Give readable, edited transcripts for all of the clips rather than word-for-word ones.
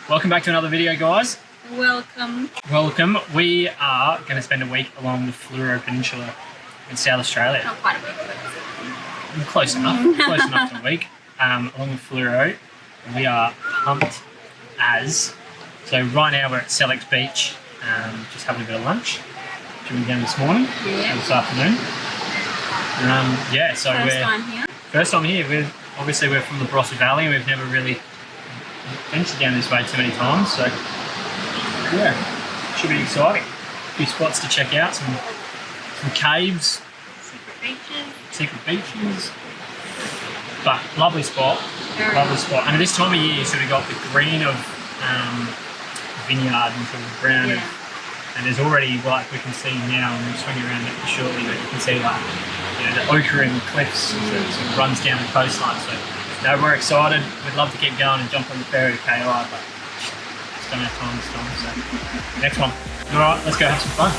Welcome back to another video, guys. Welcome. We are going to spend a week along the Fleurieu Peninsula in South Australia. Not quite a week. Close enough. Close enough to a week. Along the Fleurieu. We are pumped as. So right now we're at Sellicks Beach, just having a bit of lunch. Jimmy down this morning, this afternoon. So first time here. We're from the Barossa Valley. We've never really ventured down this way too many times, so yeah, should be exciting. A few spots to check out, some caves, secret beaches, but lovely spot. Lovely spot. And at this time of year, you sort of got the green of vineyard and sort of brown of. And there's already, like we can see now, and we'll swing around it shortly, but you can see like, the ochre in the cliffs that sort of runs down the coastline. So, we're excited. We'd love to keep going and jump on the ferry to KI, but just don't have time this time. So, next one. All right, let's go have some fun.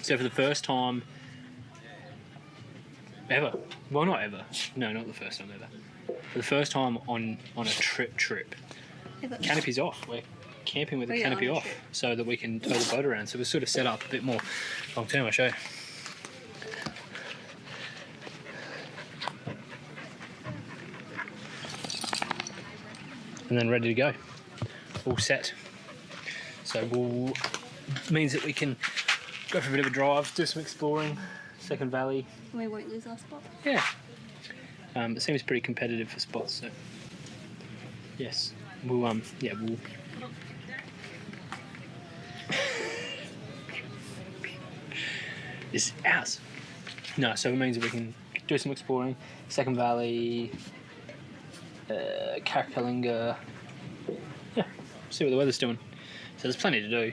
So for the first time ever, well not ever, no not the first time ever, for the first time on a trip, canopy's off. We're camping with the canopy off so that we can tow the boat around. So we're sort of set up a bit more long term, I'll show you. And then ready to go, all set. So means that we can go for a bit of a drive, do some exploring, Second Valley. We won't lose our spot. Yeah. It seems pretty competitive for spots, so yes. We'll This is ours. No, so it means that we can do some exploring, Second Valley, Carrickalinga. Yeah, see what the weather's doing. So there's plenty to do.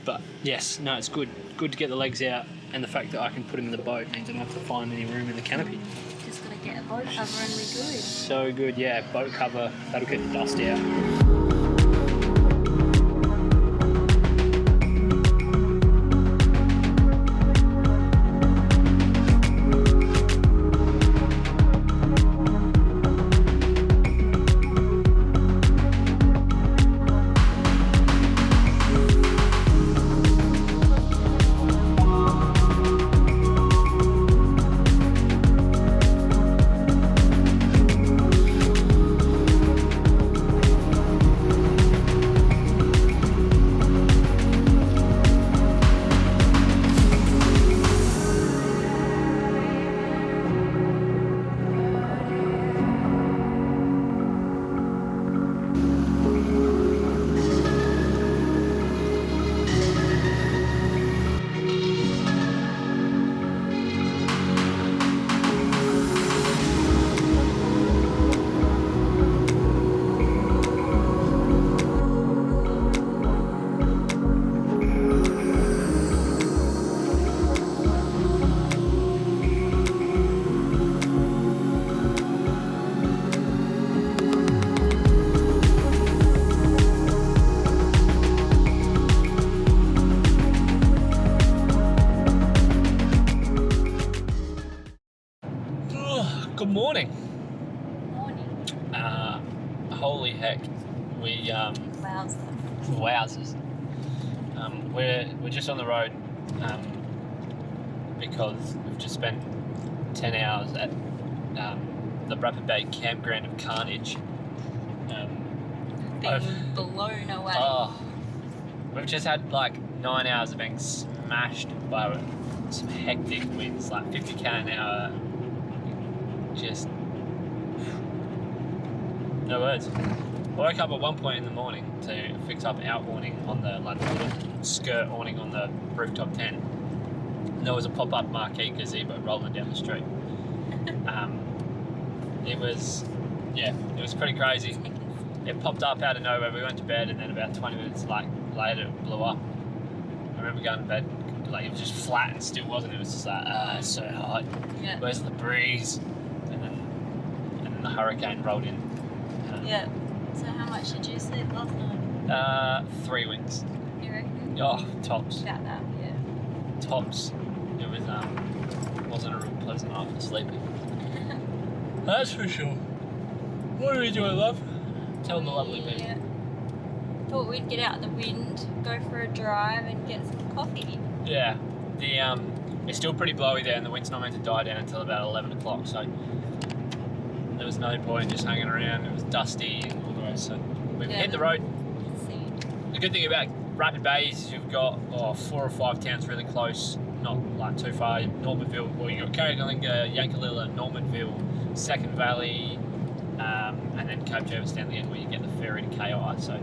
But yes, no, it's good to get the legs out, and the fact that I can put them in the boat means I don't have to find any room in the canopy. Just gotta get a boat cover and we're good. So good, yeah, boat cover, that'll get the dust out. Good morning. Holy heck, wowzers. We're just on the road because we've just spent 10 hours at the Rapid Bay campground of Carnage. Being blown away. We've just had like 9 hours of being smashed by some hectic winds, like 50k an hour. Just no words. I woke up at one point in the morning to fix up our awning on the little skirt awning on the rooftop tent, and there was a pop-up marquee gazebo rolling down the street. It was pretty crazy. It popped up out of nowhere. We went to bed, and then about 20 minutes later it blew up. I remember going to bed, like it was just flat and still wasn't. It was just like, it's so hot. Yeah. Where's the breeze? And then the hurricane rolled in. Yeah. So how much did you sleep last night? 3 winks. You reckon? Oh, tops. About that, yeah. Tops. It was wasn't a real pleasant night for sleeping. That's for sure. What are we doing, love? Tell the lovely people. Yeah. Thought we'd get out in the wind, go for a drive, and get some coffee. Yeah. It's still pretty blowy there, and the wind's not meant to die down until about 11 o'clock. So there was no point just hanging around. It was dusty and all the rest. So we hit the road. The good thing about Rapid Bay is you've got 4 or 5 towns really close, not like too far. Normanville, or you've got Carrickalinga, Yankalilla, Normanville, Second Valley, and then Cape Jervis down the end where you get the ferry to KI. So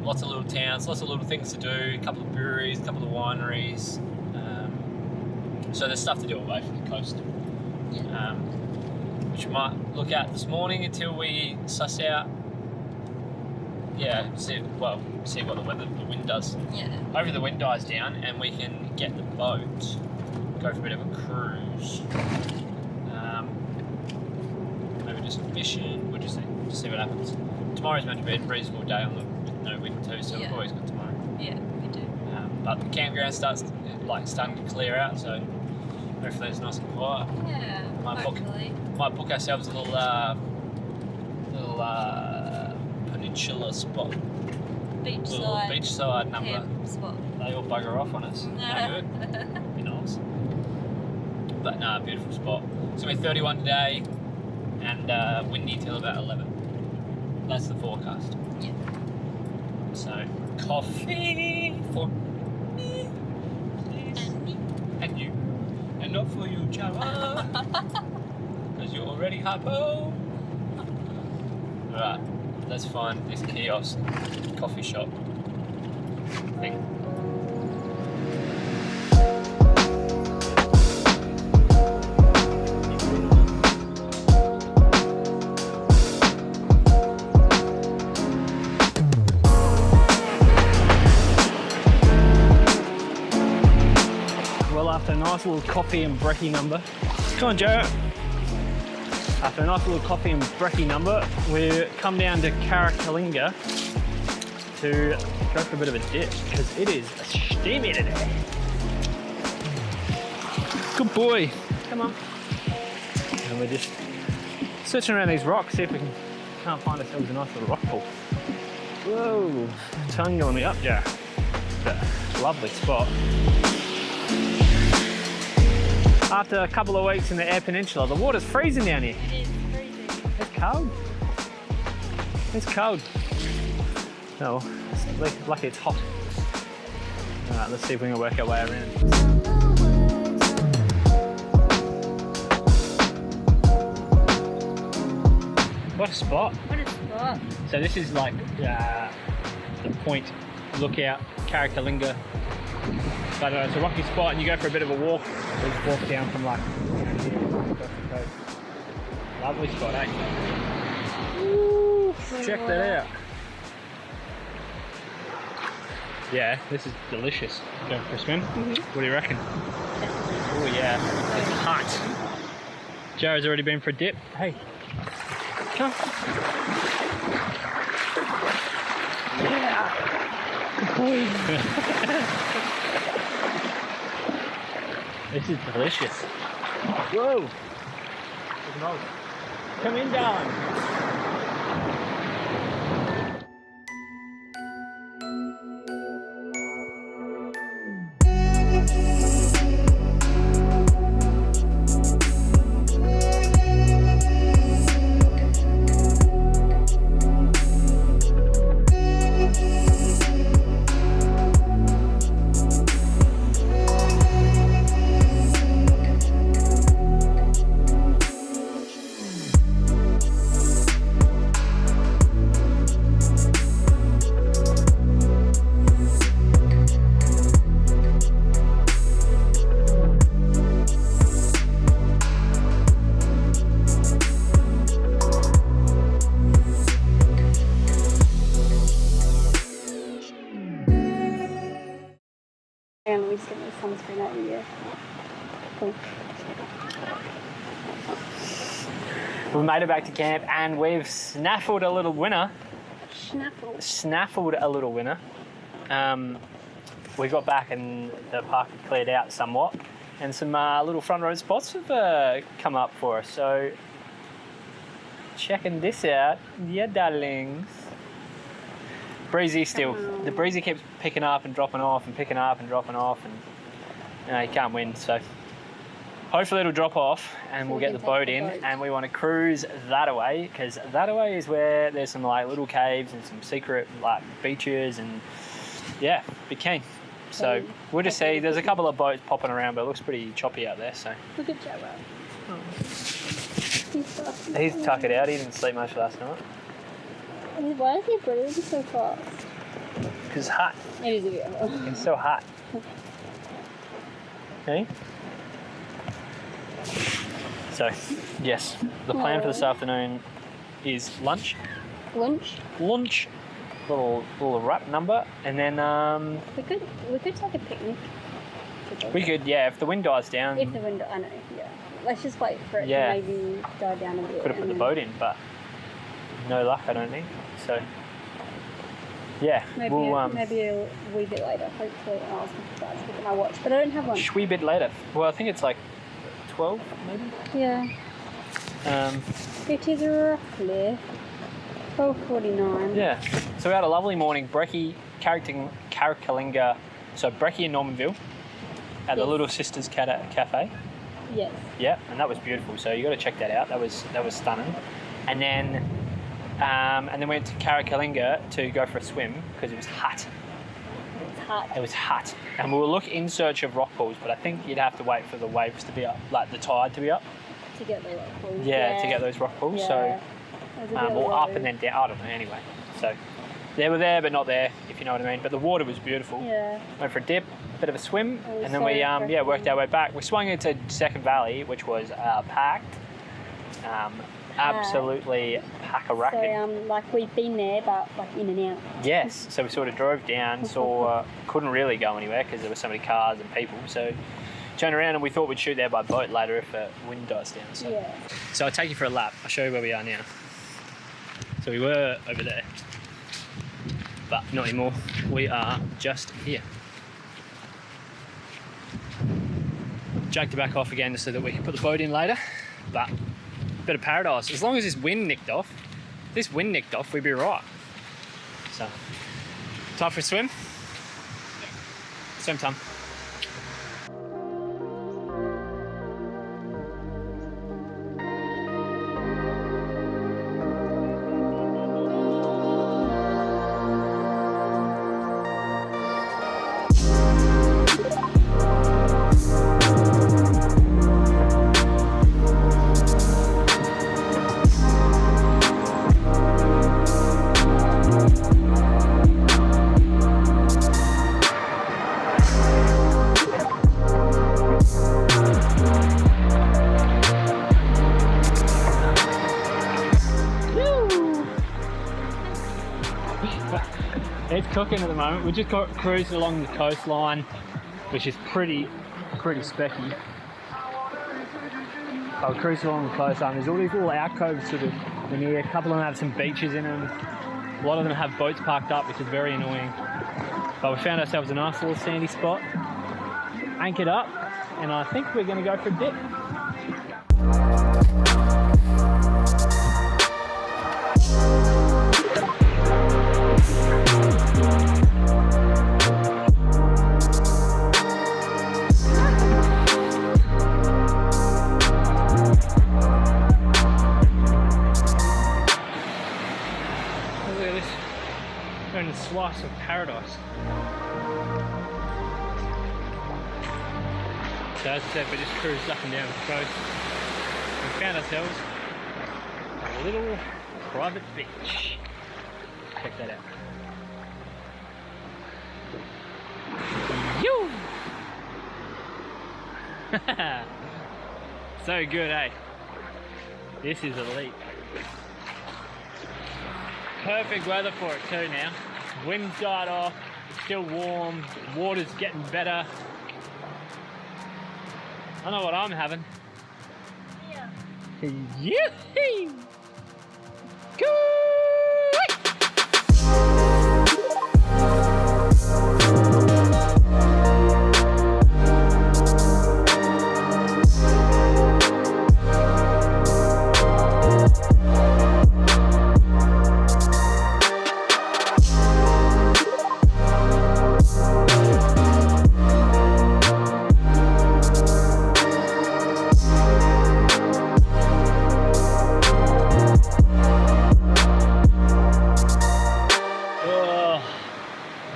lots of little towns, lots of little things to do, a couple of breweries, a couple of wineries. So there's stuff to do away from the coast. Yeah. Which we might look at this morning until we suss out. Yeah, see what the wind does. Yeah. Hopefully the wind dies down and we can get the boat, go for a bit of a cruise. Maybe just fishing. We'll just see what happens. Tomorrow's meant to be a reasonable day with no wind too, so we've always got tomorrow. Yeah, we do. But the campground starting to clear out, so hopefully it's nice and quiet. Yeah, hopefully. Might book ourselves a little peninsula spot. Beachside number. Camp spot. They all bugger off on us. No good. Be nice. But no, beautiful spot. It's going to be 31 today and windy till about 11. That's the forecast. Yeah. So, coffee for me, please. And me. And you. And not for you, Java. Because you're already hypo. Right, let's find this kiosk coffee shop thing. Well, after a nice little coffee and brekkie number, come on, Joe. After a nice little coffee and brekkie number, we come down to Carrickalinga to go for a bit of a dip because it is steamy today. Good boy. Come on. And we're just searching around these rocks, see if we can't find ourselves a nice little rock pool. Whoa, tongue going the up, Joe. It's a lovely spot. After a couple of weeks in the Eyre Peninsula, the water's freezing down here. It is freezing. It's cold. It's cold. Oh, lucky it's hot. Alright, let's see if we can work our way around. What a spot. What a spot. So this is like the point lookout, Carrickalinga. But it's a rocky spot and you go for a bit of a walk. We just walk down from like across the coast. Lovely spot, eh? Ooh, check that out. Yeah, this is delicious. Going for a swim? What do you reckon? Oh yeah, it's hot. Jared's already been for a dip. Hey, come. Yeah. Good boy. This is delicious. Whoa! Come in, darling. And we just get the sunscreen out of here. Cool. We've made it back to camp and we've snaffled a little winner. Snaffled a little winner. We got back and the park had cleared out somewhat, and some little front row spots have come up for us. So checking this out, yeah, darlings. Breezy still. The breezy keeps picking up and dropping off and picking up and dropping off, and you can't win. So hopefully it'll drop off and we'll get the boat in, and we want to cruise that away, because that away is where there's some like little caves and some secret like beaches, and yeah, be keen. So we'll just see. There's a couple of boats popping around, but it looks pretty choppy out there. So Look at Joe. he's tucked it out. He didn't sleep much last night. Why is he breathing so fast? Because it's hot. It is a bit hot. It's so hot. Okay. So, yes, the plan for this afternoon is lunch. Lunch? Lunch. Little wrap number, and then We could take a picnic. we could, yeah, if the wind dies down. If the wind, I know, yeah. Let's just wait for it to maybe die down a bit. Could have put the boat in, but no luck, I don't think. So, yeah, Maybe maybe a wee bit later. Hopefully, I was going to look at my watch, but I don't have one. wee bit later. Well, I think it's like 12, maybe. Yeah. It is roughly 12:49. Yeah. So we had a lovely morning. Brekkie, Carrickalinga, so Brekkie and Normanville at the Little Sisters Cafe. Yes. Yeah, and that was beautiful. So you got to check that out. That was stunning. And then we went to Carrickalinga to go for a swim because it was hot. It was hot. And we were in search of rock pools, but I think you'd have to wait for the waves to be up, like the tide to be up. To get the rock pools. Yeah, to get those rock pools. Yeah. So, or up and then down. I don't know. Anyway, so they were there, but not there, if you know what I mean. But the water was beautiful. Yeah. Went for a dip, bit of a swim, and then we worked our way back. We swung into Second Valley, which was packed. Absolutely pack-a-racking. So, like we've been there, but like in and out. Yes. So we sort of drove down, couldn't really go anywhere because there were so many cars and people. So turned around and we thought we'd shoot there by boat later if the wind dies down. So. Yeah. So I'll take you for a lap. I'll show you where we are now. So we were over there, but not anymore. We are just here. Jacked it back off again so that we can put the boat in later, but bit of paradise. As long as this wind nicked off, we'd be right. So, time for a swim? Swim time. It's cooking at the moment. We're just cruising along the coastline, which is pretty specky. I'll cruise along the coastline. There's all these little alcoves sort of in here. A couple of them have some beaches in them. A lot of them have boats parked up, which is very annoying. But we found ourselves a nice little sandy spot, anchored up, and I think we're going to go for a dip. Slice of paradise. So as I said, we just cruised up and down the coast and found ourselves a little private beach. Check that out. So good, eh? This is elite. Perfect weather for it too now. Wind's died off, it's still warm, water's getting better. I know what I'm having. Yeah. Yoo-hoo! Go!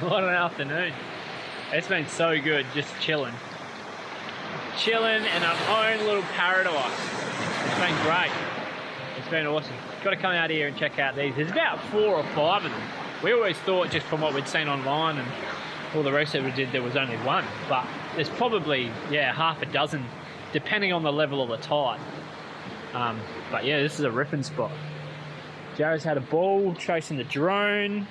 What an afternoon. It's been so good just chilling in our own little paradise. It's been great. It's been awesome. Got to come out here and check out these. There's about 4 or 5 of them. We always thought, just from what we'd seen online and all the research we did, there was only one, but there's probably, yeah, half a dozen depending on the level of the tide. But yeah, this is a ripping spot. Jared's had a ball chasing the drone.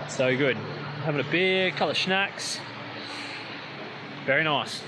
So good. Having a beer, couple of snacks. Very nice.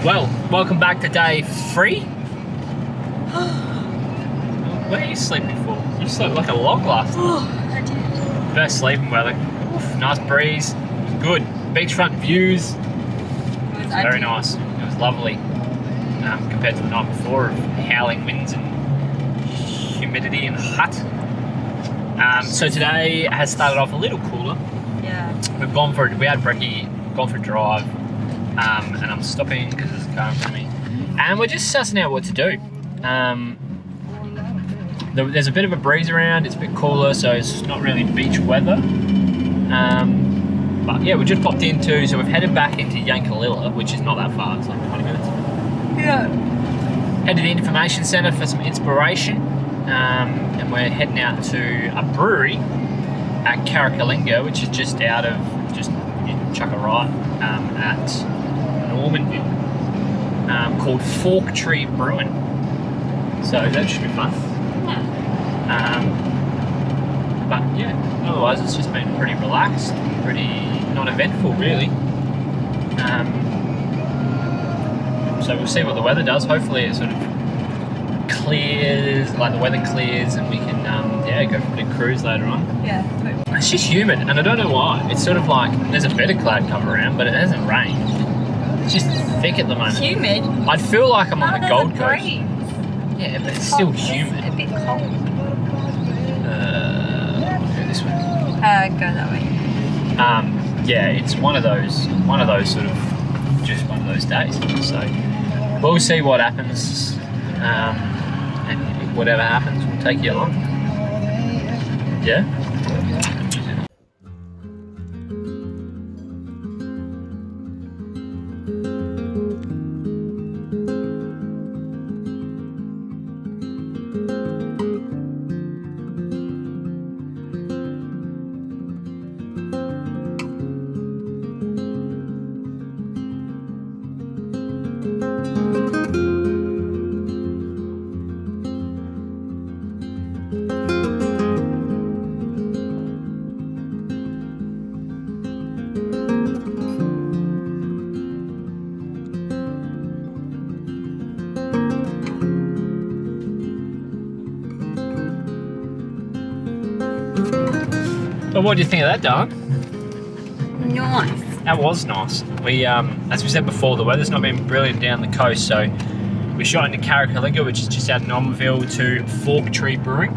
Well, welcome back to day 3. Where are you sleeping for? You slept like a log last night. Oh, I did. Best sleeping weather. Oof, nice breeze. It was good. Beachfront views. It was Very nice. It was lovely. Compared to the night before of howling winds and humidity and hot. So today has started off a little cooler. Yeah. We had brekkie, gone for a drive. And I'm stopping because there's a car in front of me. And we're just sussing out what to do. There's a bit of a breeze around, it's a bit cooler, so it's not really beach weather. But yeah, we just popped into, so we've headed back into Carrickalinga, which is not that far, it's like 20 minutes. Yeah. Headed to the information centre for some inspiration. And we're heading out to a brewery at Carrickalinga, which is just out of, chuck a right at Normanville, called Fork Tree Brewing. So that should be fun. But yeah, otherwise it's just been pretty relaxed, pretty non-eventful really. So we'll see what the weather does. Hopefully it sort of clears, like the weather clears, and we can go for a big cruise later on. Yeah. It's just humid, and I don't know why. It's sort of like there's a bit of cloud cover around, but it hasn't rained. It's just thick at the moment. Humid? I'd feel like I'm on the Gold Coast. Breeze. Yeah, but it's still humid. A bit cold. this way. Go that way. Yeah, it's one of those sort of, just one of those days. So we'll see what happens, and whatever happens, we'll take you along. Yeah. Well, what do you think of that, darling? Nice. That was nice. We, as we said before, the weather's not been brilliant down the coast, so we shot into Carrickalinga, which is just out of Normanville, to Fork Tree Brewing.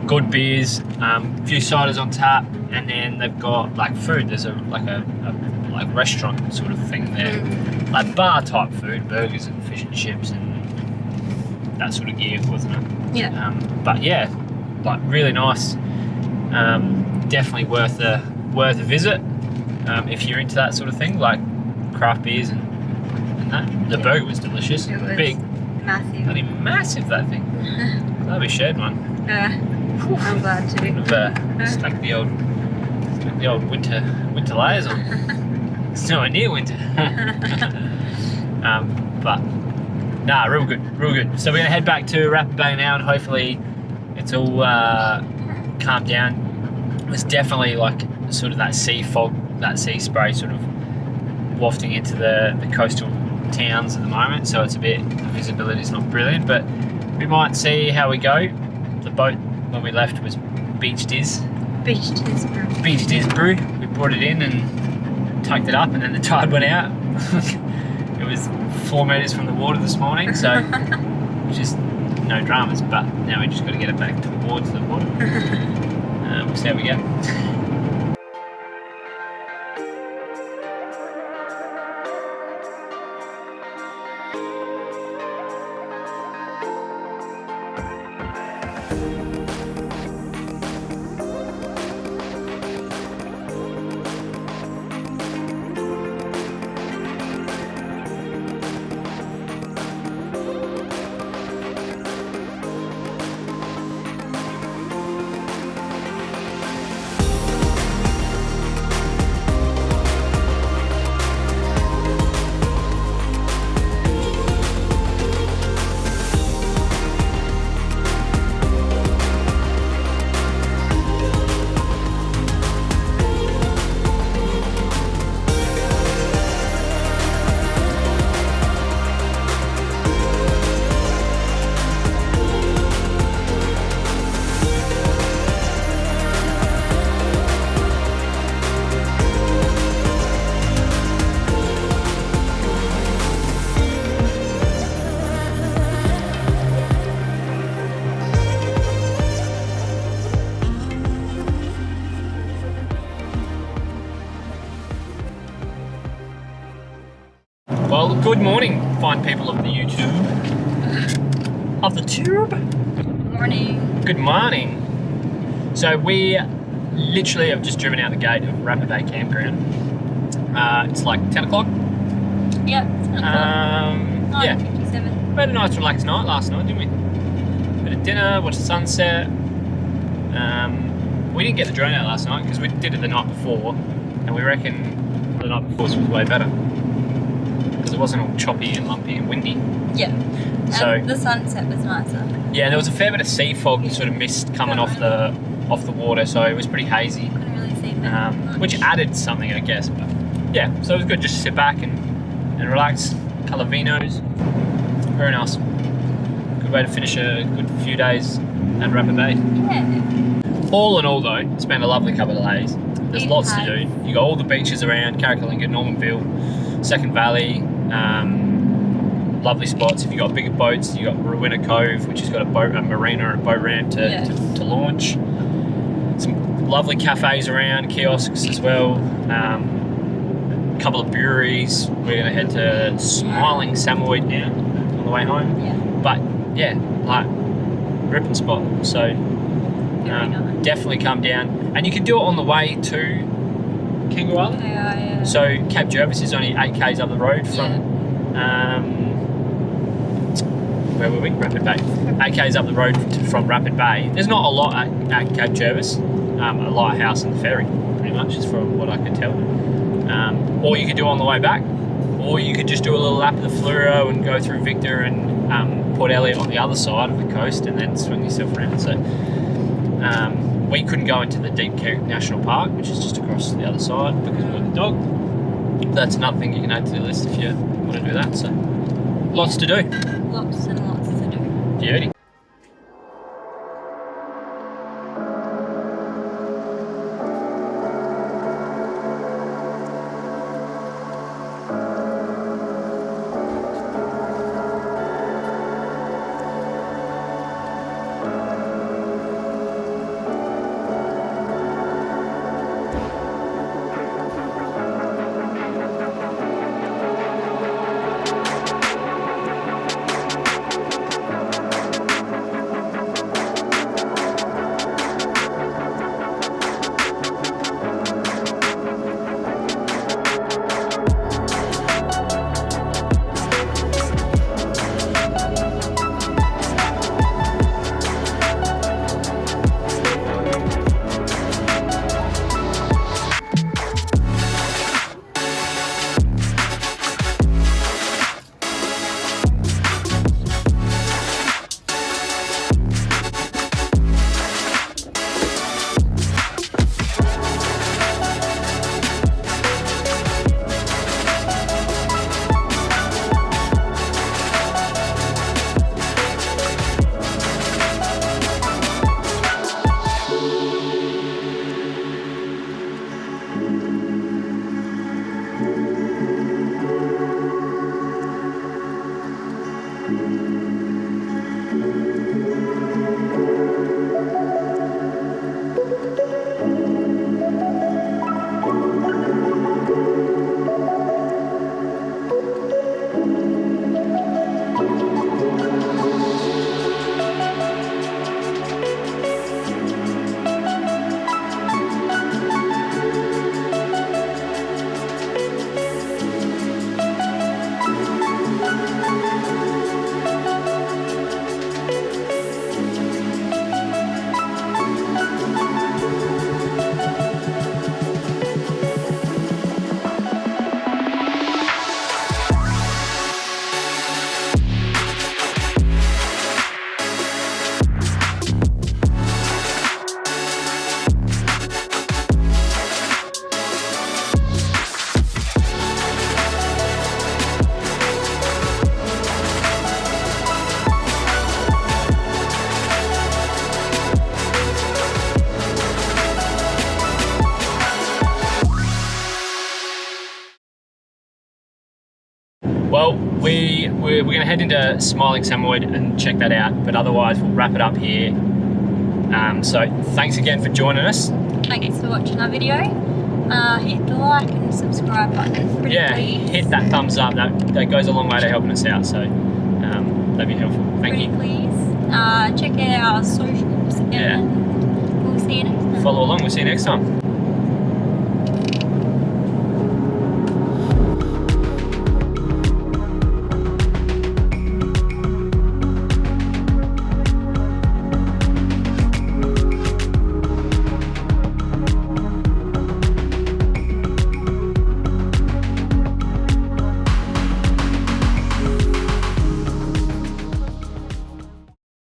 Good beers, a few ciders on tap, and then they've got like food. There's a like restaurant sort of thing there, like bar type food, burgers and fish and chips and that sort of gear, wasn't it? Yeah. But yeah, like really nice. Definitely worth a visit if you're into that sort of thing, like craft beers and that. The burger was delicious. It was big, massive. bloody massive, that thing. Glad we shared one. I'm glad to. Stuck the old winter layers on. It's nowhere near winter. But nah, real good. So we're gonna head back to Rapid Bay now, and hopefully it's all calmed down. There's definitely like sort of that sea fog, that sea spray sort of wafting into the coastal towns at the moment, so it's a bit, the visibility's not brilliant, but we might see how we go. The boat when we left was Beach Diz Brew. We brought it in and tucked it up, and then the tide went out. It was 4 meters from the water this morning, so just no dramas, but now we just got to get it back towards the water. We'll see how we go. Well, good morning, fine people of the YouTube. Of the tube? Good morning. Good morning. So we literally have just driven out the gate of Rapid Bay Campground. It's like 10 o'clock. Yep, it's 10 o'clock. Yeah. 9:57. We had a nice relaxed night last night, didn't we? Bit of dinner, watched the sunset. We didn't get the drone out last night because we did it the night before, and we reckon the night before was way better because it wasn't all choppy and lumpy and windy. Yeah. So And the sunset was nicer. yeah, there was a fair bit of sea fog and sort of mist coming off the water, so it was pretty hazy, Couldn't really see that much. which added something, I guess. But yeah, so it was good just to sit back and relax, colour vinos. Very nice. Good way to finish a good few days at Rapid Bay. Yeah. All in all though, it's been a lovely couple of days. There's It lots to has. do. You got all the beaches around, Carrickalinga, Normanville, Second Valley, lovely spots. If you got bigger boats, you got Rowena Cove, which has got a marina and a boat ramp to launch. some lovely cafes around, kiosks as well. A couple of breweries. We're gonna head to Smiling Samoyed now on the way home. Yeah. But yeah, like ripping spot. So Very nice. definitely come down, and you can do it on the way to Kangaroo Island. Yeah. So Cape Jervis is only 8 k's up the road from where were we? Rapid Bay. 8 k's up the road from Rapid Bay. There's not a lot at Cape Jervis. A lighthouse and the ferry, pretty much, is from what I can tell. Or you could do it on the way back, or you could just do a little lap of the Fleurieu and go through Victor and Port Elliot on the other side of the coast, and then swing yourself around. So we couldn't go into the Deep Carrick National Park, which is just across the other side, because we've got the dog. That's another thing you can add to the list if you want to do that. So lots to do. Lots and lots to do. Beauty. Well, we're going to head into Smiling Samoyed and check that out, but otherwise we'll wrap it up here. So thanks again for joining us. Thanks for watching our video. Hit the like and subscribe button. Pretty please. Hit that thumbs up. That goes a long way to helping us out, so that'd be helpful. Thank you. Please. Check out our socials and we'll see you next time. Follow along. We'll see you next time.